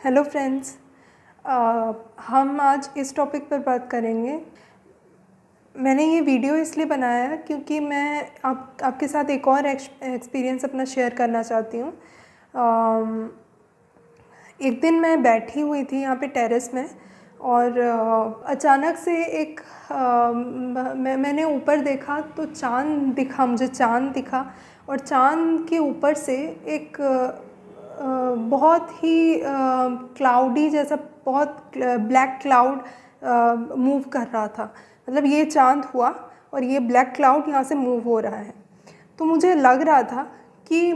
Hello friends. हम आज इस टॉपिक पर बात करेंगे। मैंने ये वीडियो इसलिए बनाया है क्योंकि मैं आपके साथ एक और एक्सपीरियंस अपना शेयर करना चाहती हूँ। एक दिन मैं बैठी हुई थी यहाँ पे टेरेस में और अचानक से मैंने ऊपर देखा तो मुझे चाँद दिखा। और चाँद के ऊपर से एक बहुत ही क्लाउडी जैसा बहुत ब्लैक क्लाउड मूव कर रहा था। मतलब ये चाँद हुआ और ये ब्लैक क्लाउड यहाँ से मूव हो रहा है। तो मुझे लग रहा था कि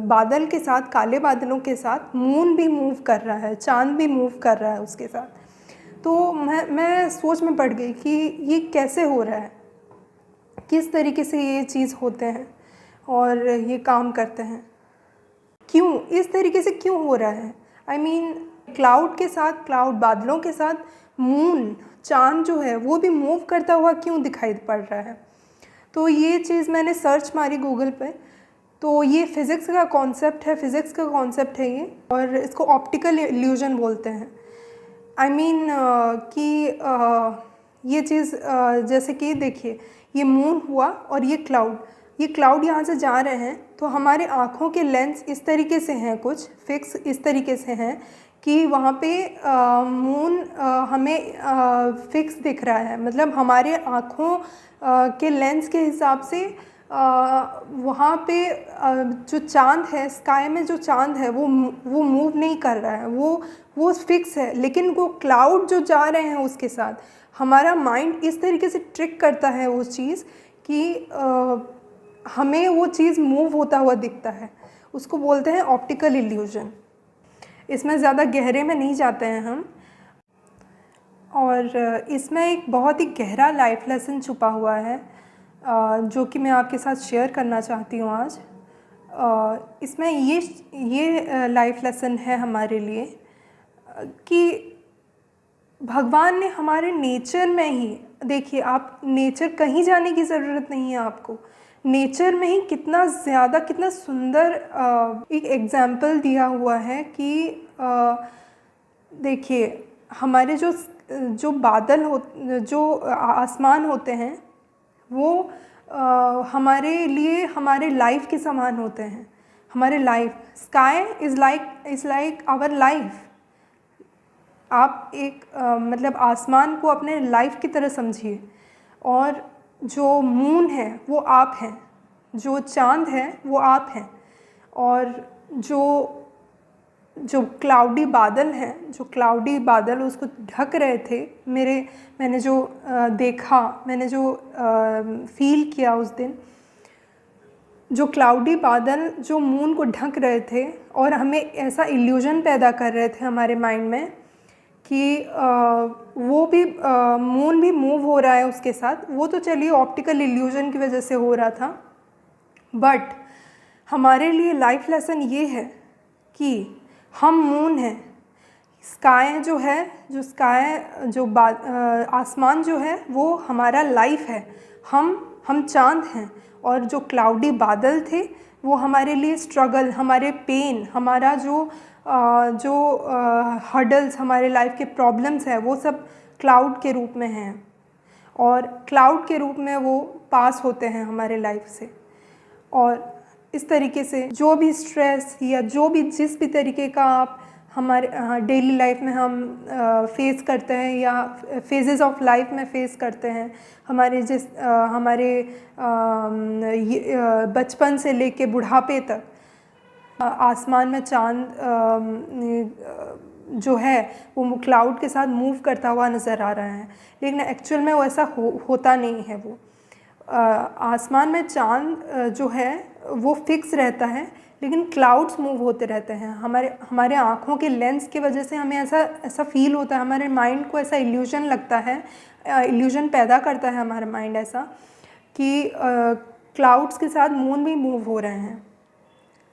बादल के साथ, काले बादलों के साथ मून भी मूव कर रहा है, चाँद भी मूव कर रहा है उसके साथ। तो मैं सोच में पड़ गई कि ये कैसे हो रहा है, किस तरीके से ये चीज़ होते हैं और ये काम करते हैं, क्यों इस तरीके से क्यों हो रहा है। आई मीन क्लाउड के साथ, क्लाउड बादलों के साथ मून, चाँद जो है वो भी मूव करता हुआ क्यों दिखाई पड़ रहा है। तो ये चीज़ मैंने सर्च मारी गूगल पे। तो ये फ़िज़िक्स का कॉन्सेप्ट है ये, और इसको ऑप्टिकल इल्यूजन बोलते हैं। आई मीन कि ये चीज़ जैसे कि देखिए, ये मून हुआ और ये क्लाउड यहाँ से जा रहे हैं, तो हमारे आँखों के लेंस इस तरीके से हैं, कुछ फिक्स इस तरीके से हैं कि वहाँ पे मून हमें फिक्स दिख रहा है। मतलब हमारे आँखों के लेंस के हिसाब से वहाँ पे जो चाँद है, स्काई में जो चाँद है वो मूव नहीं कर रहा है, वो फिक्स है। लेकिन वो क्लाउड जो जा रहे हैं उसके साथ हमारा माइंड इस तरीके से ट्रिक करता है वो चीज़ कि हमें वो चीज़ मूव होता हुआ दिखता है। उसको बोलते हैं ऑप्टिकल इल्यूजन। इसमें ज़्यादा गहरे में नहीं जाते हैं हम, और इसमें एक बहुत ही गहरा लाइफ लेसन छुपा हुआ है जो कि मैं आपके साथ शेयर करना चाहती हूँ आज। इसमें ये लाइफ लेसन है हमारे लिए कि भगवान ने हमारे नेचर में ही, देखिए आप नेचर कहीं जाने की ज़रूरत नहीं है आपको, नेचर में ही कितना ज़्यादा, कितना सुंदर एक एग्जाम्पल दिया हुआ है कि देखिए हमारे जो बादल जो आसमान होते हैं वो हमारे लिए हमारे लाइफ के समान होते हैं। हमारे life, sky is like our life. आप एक मतलब आसमान को अपने लाइफ की तरह समझिए, और जो मून है वो आप हैं, जो चाँद है वो आप हैं, और जो क्लाउडी बादल उसको ढक रहे थे, मैंने जो देखा, मैंने जो फील किया उस दिन, जो क्लाउडी बादल जो मून को ढक रहे थे और हमें ऐसा इल्यूजन पैदा कर रहे थे हमारे माइंड में कि वो भी मून भी मूव हो रहा है उसके साथ। वो तो चलिए ऑप्टिकल इल्यूजन की वजह से हो रहा था, बट हमारे लिए लाइफ लेसन ये है कि हम मून हैं, स्काई जो आसमान जो है वो हमारा लाइफ है, हम चाँद हैं, और जो क्लाउडी बादल थे वो हमारे लिए स्ट्रगल, हमारे पेन, हमारा जो हर्डल्स, हमारे लाइफ के प्रॉब्लम्स हैं वो सब क्लाउड के रूप में हैं, और क्लाउड के रूप में वो पास होते हैं हमारे लाइफ से। और इस तरीके से जो भी स्ट्रेस या जिस भी तरीके का आप हमारे डेली लाइफ में हम फेस करते हैं या फेजेस ऑफ लाइफ में फेस करते हैं, हमारे बचपन से लेके बुढ़ापे तक, आसमान में चाँद जो है वो क्लाउड के साथ मूव करता हुआ नज़र आ रहा है, लेकिन एक्चुअल में वैसा होता नहीं है। वो आसमान में चाँद जो है वो फिक्स रहता है, लेकिन क्लाउड्स मूव होते रहते हैं। हमारे आँखों के लेंस की वजह से हमें ऐसा फील होता है, हमारे माइंड को ऐसा इल्यूजन लगता है, इल्यूजन पैदा करता है हमारा माइंड ऐसा कि क्लाउड्स के साथ मून भी मूव हो रहे हैं,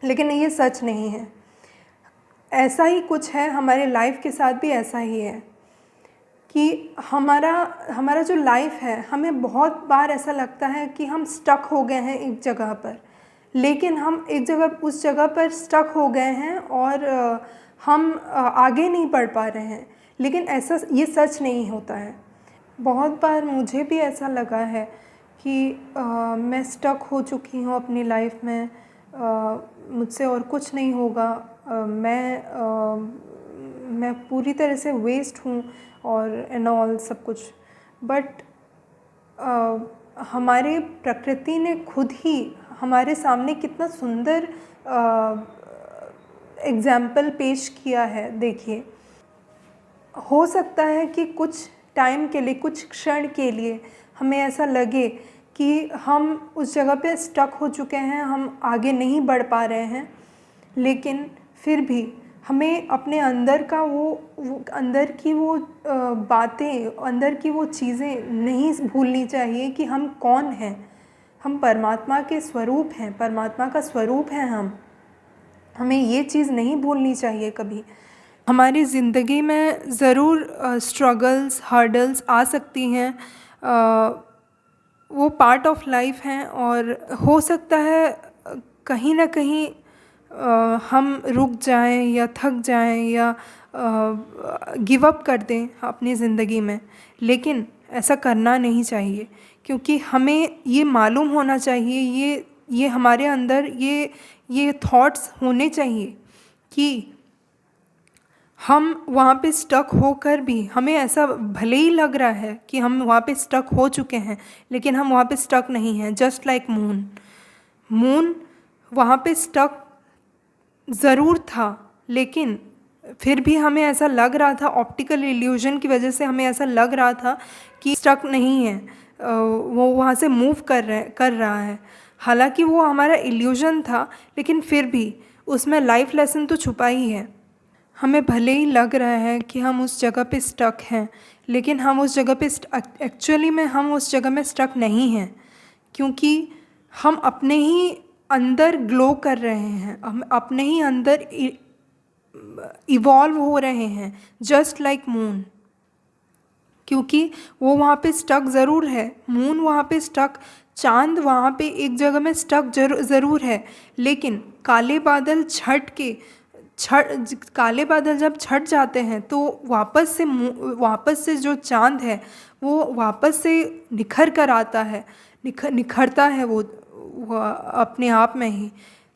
लेकिन ये सच नहीं है। ऐसा ही कुछ है हमारे लाइफ के साथ भी, ऐसा ही है कि हमारा जो लाइफ है, हमें बहुत बार ऐसा लगता है कि हम स्टक हो गए हैं एक जगह पर, लेकिन हम एक जगह उस जगह पर स्टक हो गए हैं और हम आगे नहीं बढ़ पा रहे हैं। लेकिन ऐसा ये सच नहीं होता है। बहुत बार मुझे भी ऐसा लगा है कि मैं स्टक हो चुकी हूँ अपनी लाइफ में, मुझसे और कुछ नहीं होगा, मैं पूरी तरह से वेस्ट हूँ और एंड ऑल सब कुछ। बट हमारे प्रकृति ने खुद ही हमारे सामने कितना सुंदर एग्ज़ाम्पल पेश किया है। देखिए, हो सकता है कि कुछ टाइम के लिए, कुछ क्षण के लिए हमें ऐसा लगे कि हम उस जगह पे स्टक हो चुके हैं, हम आगे नहीं बढ़ पा रहे हैं, लेकिन फिर भी हमें अपने अंदर का वो अंदर की वो बातें, अंदर की वो चीज़ें नहीं भूलनी चाहिए कि हम कौन हैं। हम परमात्मा के स्वरूप हैं, परमात्मा का स्वरूप हैं हम। हमें ये चीज़ नहीं भूलनी चाहिए कभी। हमारी ज़िंदगी में ज़रूर स्ट्रगल्स, हर्डल्स आ सकती हैं, वो पार्ट ऑफ लाइफ हैं और हो सकता है कहीं ना कहीं हम रुक जाएं या थक जाएं या गिव अप कर दें अपनी ज़िंदगी में। लेकिन ऐसा करना नहीं चाहिए, क्योंकि हमें ये मालूम होना चाहिए, ये हमारे अंदर ये थॉट्स होने चाहिए कि हम वहाँ पे स्टक होकर भी, हमें ऐसा भले ही लग रहा है कि हम वहाँ पे स्टक हो चुके हैं, लेकिन हम वहाँ पे स्टक नहीं हैं। जस्ट लाइक मून वहाँ पे स्टक ज़रूर था, लेकिन फिर भी हमें ऐसा लग रहा था, ऑप्टिकल इल्यूजन की वजह से हमें ऐसा लग रहा था कि स्टक नहीं है, वो वहाँ से मूव कर रहा है। हालांकि वो हमारा इल्यूजन था, लेकिन फिर भी उसमें लाइफ लेसन तो छुपा ही है। हमें भले ही लग रहा है कि हम उस जगह पे स्टक हैं, लेकिन हम उस जगह पे एक्चुअली में हम उस जगह में स्टक नहीं हैं, क्योंकि हम अपने ही अंदर ग्लो कर रहे हैं, हम अपने ही अंदर इवॉल्व हो रहे हैं, जस्ट लाइक मून। क्योंकि वो वहाँ पे स्टक ज़रूर है, मून वहाँ पे स्टक, चांद वहाँ पे एक जगह में स्टक ज़रूर है, लेकिन काले बादल काले बादल जब छट जाते हैं तो वापस से जो चांद है वो वापस से निखर कर आता है, निखरता है वो अपने आप में ही।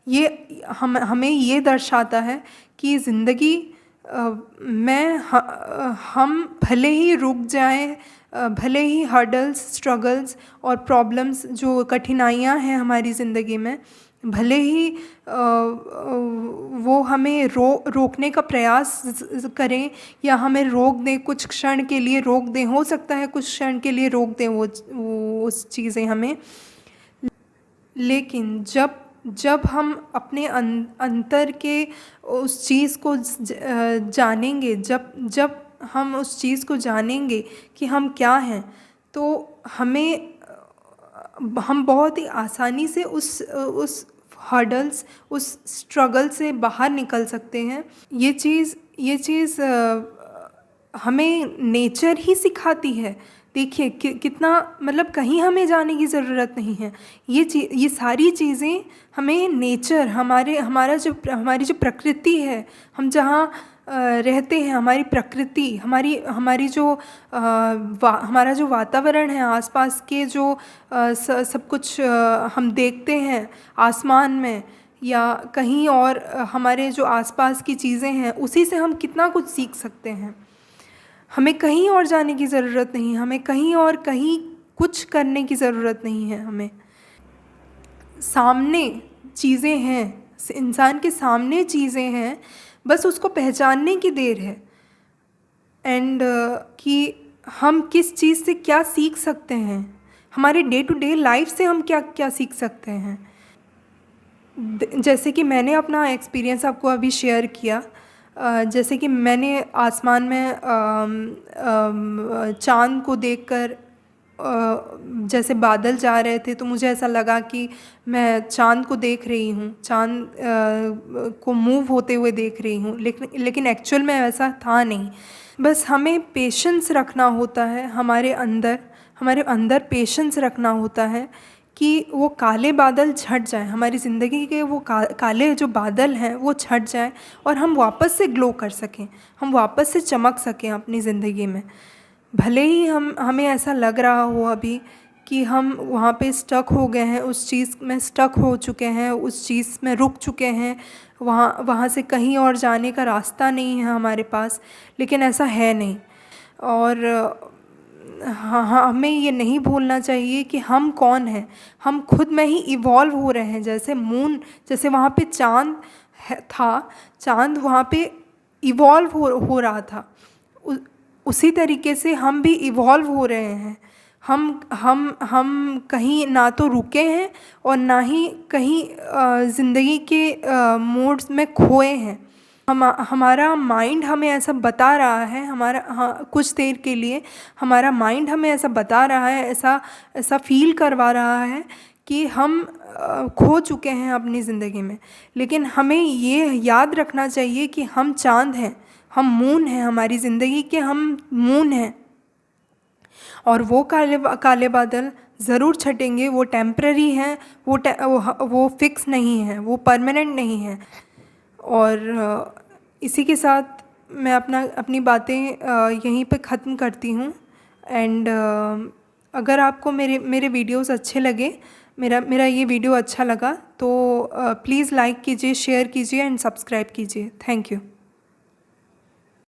ये हमें ये दर्शाता है कि ज़िंदगी में हम भले ही रुक जाएं, भले ही हर्डल्स, स्ट्रगल्स और प्रॉब्लम्स, जो कठिनाइयाँ हैं हमारी ज़िंदगी में, भले ही वो हमें रोकने का प्रयास करें या हमें रोक दें, कुछ क्षण के लिए रोक दें, हो सकता है कुछ क्षण के लिए रोक दें वो उस चीज़ें हमें। लेकिन जब हम अपने अंतर के उस चीज़ को जानेंगे, जब हम उस चीज़ को जानेंगे कि हम क्या हैं, तो हम बहुत ही आसानी से उस हर्डल्स, उस स्ट्रगल से बाहर निकल सकते हैं। ये चीज़ हमें नेचर ही सिखाती है। देखिए कितना, मतलब कहीं हमें जाने की ज़रूरत नहीं है। ये सारी चीज़ें हमें नेचर, हमारी जो प्रकृति है, हम जहाँ रहते हैं, हमारी प्रकृति, हमारी जो हमारा जो वातावरण है, आसपास के जो सब कुछ हम देखते हैं आसमान में या कहीं और, हमारे जो आसपास की चीज़ें हैं, उसी से हम कितना कुछ सीख सकते हैं। हमें कहीं और जाने की ज़रूरत नहीं है, हमें कहीं कुछ करने की ज़रूरत नहीं है। हमें सामने चीज़ें हैं, इंसान के सामने चीज़ें हैं, बस उसको पहचानने की देर है। एंड कि हम किस चीज़ से क्या सीख सकते हैं, हमारे डे टू डे लाइफ से हम क्या क्या सीख सकते हैं। जैसे कि मैंने अपना एक्सपीरियंस आपको अभी शेयर किया, जैसे कि मैंने आसमान में चाँद को देखकर, जैसे बादल जा रहे थे तो मुझे ऐसा लगा कि मैं चाँद को देख रही हूँ, चाँद को मूव होते हुए देख रही हूँ, लेकिन एक्चुअल में ऐसा था नहीं। बस हमें पेशेंस रखना होता है, हमारे अंदर पेशेंस रखना होता है कि वो काले बादल छट जाएं, हमारी ज़िंदगी के वो काले जो बादल हैं वो छट जाएं और हम वापस से ग्लो कर सकें, हम वापस से चमक सकें अपनी ज़िंदगी में। भले ही हमें ऐसा लग रहा हो अभी कि हम वहाँ पे स्टक हो गए हैं, उस चीज़ में स्टक हो चुके हैं, उस चीज़ में रुक चुके हैं, वहाँ से कहीं और जाने का रास्ता नहीं है हमारे पास, लेकिन ऐसा है नहीं। और हाँ हाँ, हमें ये नहीं भूलना चाहिए कि हम कौन हैं। हम खुद में ही इवॉल्व हो रहे हैं, जैसे मून, जैसे वहाँ पे चाँद था, चाँद वहाँ पे इवॉल्व हो रहा था, उसी तरीके से हम भी इवॉल्व हो रहे हैं। हम कहीं ना तो रुके हैं और ना ही कहीं ज़िंदगी के मोड्स में खोए हैं। हमारा माइंड हमें ऐसा बता रहा है, कुछ देर के लिए हमारा माइंड हमें ऐसा बता रहा है, ऐसा फील करवा रहा है कि हम खो चुके हैं अपनी ज़िंदगी में। लेकिन हमें ये याद रखना चाहिए कि हम चाँद हैं, हम मून हैं, हमारी ज़िंदगी के हम मून हैं। और वो काले बादल ज़रूर छटेंगे, वो टेम्पररी हैं, वो फिक्स नहीं है, वो परमानेंट नहीं है। और इसी के साथ मैं अपनी बातें यहीं पे ख़त्म करती हूँ। एंड अगर आपको मेरे वीडियोस अच्छे लगे, मेरा ये वीडियो अच्छा लगा तो प्लीज़ लाइक कीजिए, शेयर कीजिए एंड सब्सक्राइब कीजिए। Thank you.